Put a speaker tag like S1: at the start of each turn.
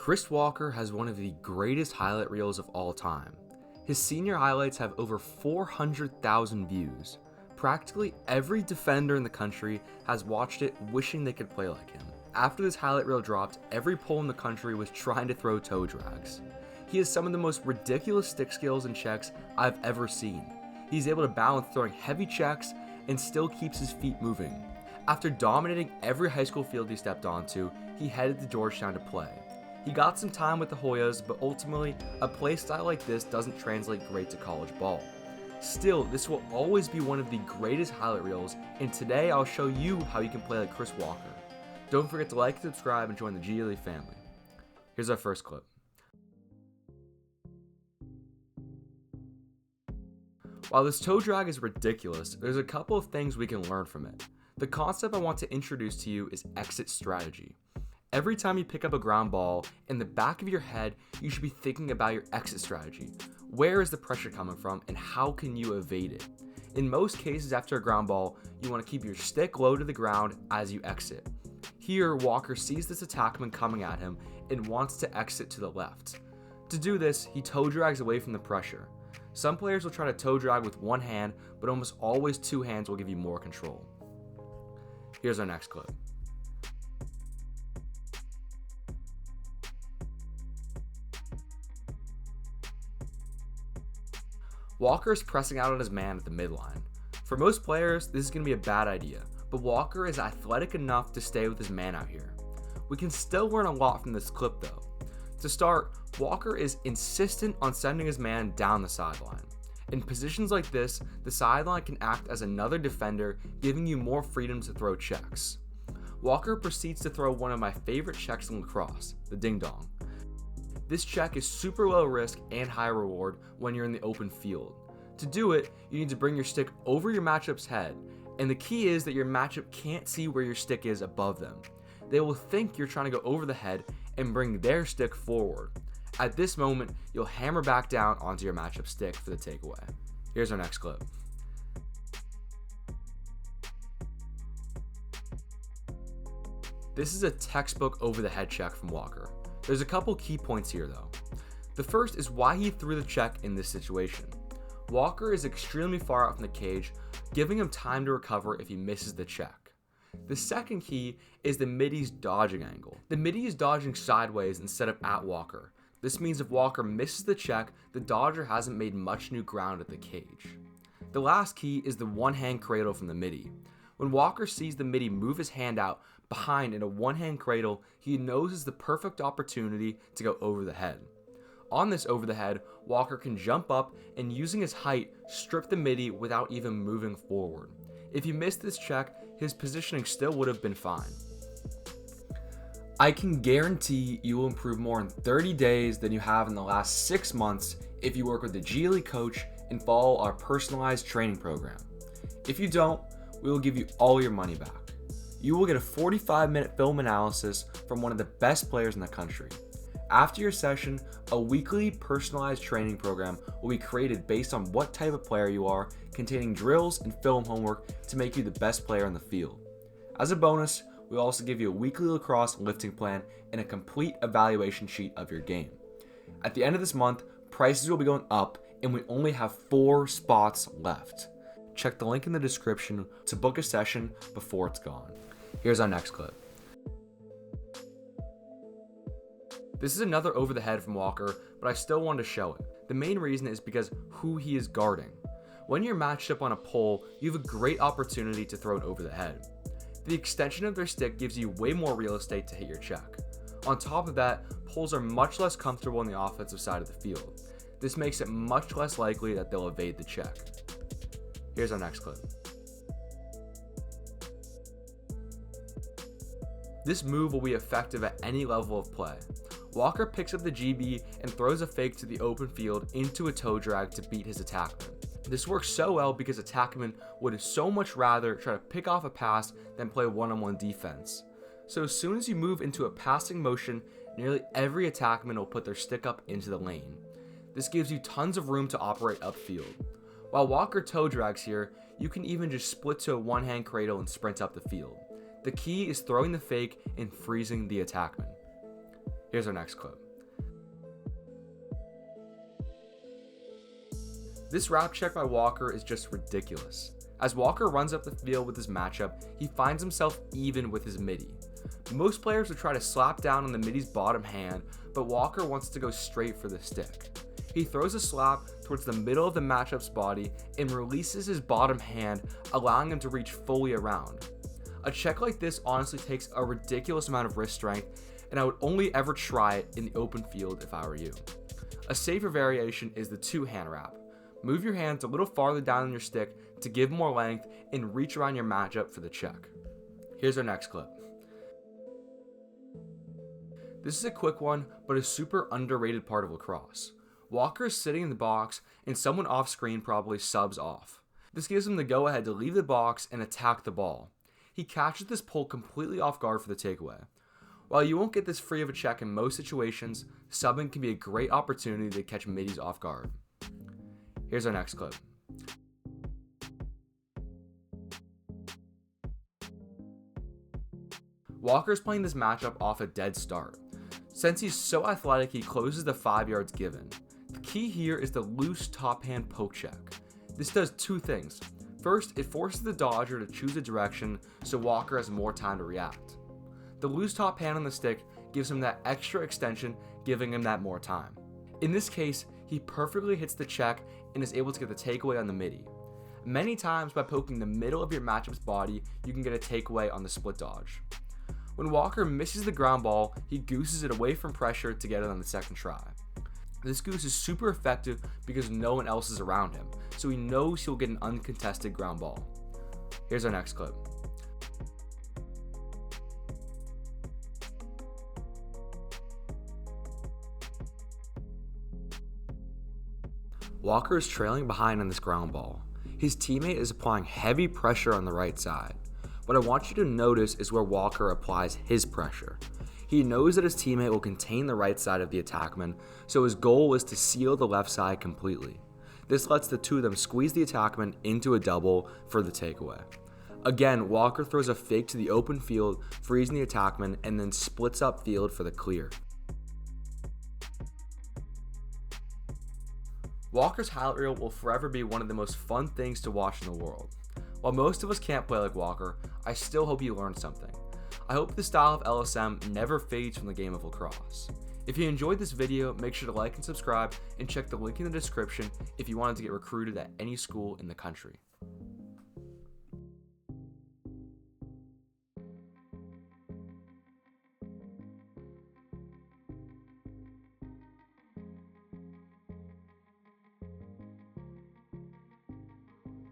S1: Chris Walker has one of the greatest highlight reels of all time. His senior highlights have over 400,000 views. Practically every defender in the country has watched it wishing they could play like him. After this highlight reel dropped, every pole in the country was trying to throw toe drags. He has some of the most ridiculous stick skills and checks I've ever seen. He's able to balance throwing heavy checks and still keeps his feet moving. After dominating every high school field he stepped onto, he headed to Georgetown to play. He got some time with the Hoyas, but ultimately, a play style like this doesn't translate great to college ball. Still, this will always be one of the greatest highlight reels, and today I'll show you how you can play like Chris Walker. Don't forget to like, subscribe, and join the G League family. Here's our first clip. While this toe drag is ridiculous, there's a couple of things we can learn from it. The concept I want to introduce to you is exit strategy. Every time you pick up a ground ball, in the back of your head, you should be thinking about your exit strategy. Where is the pressure coming from and how can you evade it? In most cases after a ground ball, you want to keep your stick low to the ground as you exit. Here, Walker sees this attackman coming at him and wants to exit to the left. To do this, he toe drags away from the pressure. Some players will try to toe drag with one hand, but almost always two hands will give you more control. Here's our next clip. Walker is pressing out on his man at the midline. For most players, this is going to be a bad idea, but Walker is athletic enough to stay with his man out here. We can still learn a lot from this clip though. To start, Walker is insistent on sending his man down the sideline. In positions like this, the sideline can act as another defender, giving you more freedom to throw checks. Walker proceeds to throw one of my favorite checks in lacrosse, the ding dong. This check is super low risk and high reward when you're in the open field. To do it, you need to bring your stick over your matchup's head, and the key is that your matchup can't see where your stick is above them. They will think you're trying to go over the head and bring their stick forward. At this moment, you'll hammer back down onto your matchup stick for the takeaway. Here's our next clip. This is a textbook over the head check from Walker. There's a couple key points here though. The first is why he threw the check in this situation. Walker is extremely far out from the cage, giving him time to recover if he misses the check. The second key is the middy's dodging angle. The middy is dodging sideways instead of at Walker. This means if Walker misses the check, the dodger hasn't made much new ground at the cage. The last key is the one-hand cradle from the middy. When Walker sees the middy move his hand out behind in a one-hand cradle, he knows it's the perfect opportunity to go over the head. On this over the head, Walker can jump up and using his height, strip the middy without even moving forward. If he missed this check, his positioning still would have been fine. I can guarantee you will improve more in 30 days than you have in the last 6 months if you work with the G League coach and follow our personalized training program. If you don't, we will give you all your money back. You will get a 45-minute film analysis from one of the best players in the country. After your session, a weekly personalized training program will be created based on what type of player you are, containing drills and film homework to make you the best player on the field. As a bonus, we will also give you a weekly lacrosse lifting plan and a complete evaluation sheet of your game. At the end of this month, prices will be going up and we only have 4 spots left. Check the link in the description to book a session before it's gone. Here's our next clip. This is another over the head from Walker, but I still wanted to show it. The main reason is because who he is guarding. When you're matched up on a pole, you have a great opportunity to throw it over the head. The extension of their stick gives you way more real estate to hit your check. On top of that, poles are much less comfortable on the offensive side of the field. This makes it much less likely that they'll evade the check. Here's our next clip. This move will be effective at any level of play. Walker picks up the GB and throws a fake to the open field into a toe drag to beat his attackman. This works so well because attackman would so much rather try to pick off a pass than play one-on-one defense. So as soon as you move into a passing motion, nearly every attackman will put their stick up into the lane. This gives you tons of room to operate upfield. While Walker toe drags here, you can even just split to a one-hand cradle and sprint up the field. The key is throwing the fake and freezing the attackman. Here's our next clip. This wrap check by Walker is just ridiculous. As Walker runs up the field with his matchup, he finds himself even with his midi. Most players would try to slap down on the midi's bottom hand, but Walker wants to go straight for the stick. He throws a slap towards the middle of the matchup's body and releases his bottom hand, allowing him to reach fully around. A check like this honestly takes a ridiculous amount of wrist strength, and I would only ever try it in the open field if I were you. A safer variation is the two-hand wrap. Move your hands a little farther down on your stick to give more length and reach around your matchup for the check. Here's our next clip. This is a quick one, but a super underrated part of lacrosse. Walker is sitting in the box, and someone off screen probably subs off. This gives him the go-ahead to leave the box and attack the ball. He catches this pull completely off guard for the takeaway. While you won't get this free of a check in most situations, subbing can be a great opportunity to catch middies off guard. Here's our next clip. Walker's playing this matchup off a dead start. Since he's so athletic, he closes the 5 yards given. The key here is the loose top hand poke check. This does two things. First, it forces the dodger to choose a direction so Walker has more time to react. The loose top hand on the stick gives him that extra extension, giving him that more time. In this case, he perfectly hits the check and is able to get the takeaway on the midi. Many times by poking the middle of your matchup's body, you can get a takeaway on the split dodge. When Walker misses the ground ball, he gooses it away from pressure to get it on the second try. This goose is super effective because no one else is around him, so he knows he'll get an uncontested ground ball. Here's our next clip. Walker is trailing behind on this ground ball. His teammate is applying heavy pressure on the right side. What I want you to notice is where Walker applies his pressure. He knows that his teammate will contain the right side of the attackman, so his goal is to seal the left side completely. This lets the two of them squeeze the attackman into a double for the takeaway. Again, Walker throws a fake to the open field, freezing the attackman, and then splits up field for the clear. Walker's highlight reel will forever be one of the most fun things to watch in the world. While most of us can't play like Walker, I still hope you learned something. I hope the style of LSM never fades from the game of lacrosse. If you enjoyed this video, make sure to like and subscribe, and check the link in the description if you wanted to get recruited at any school in the country.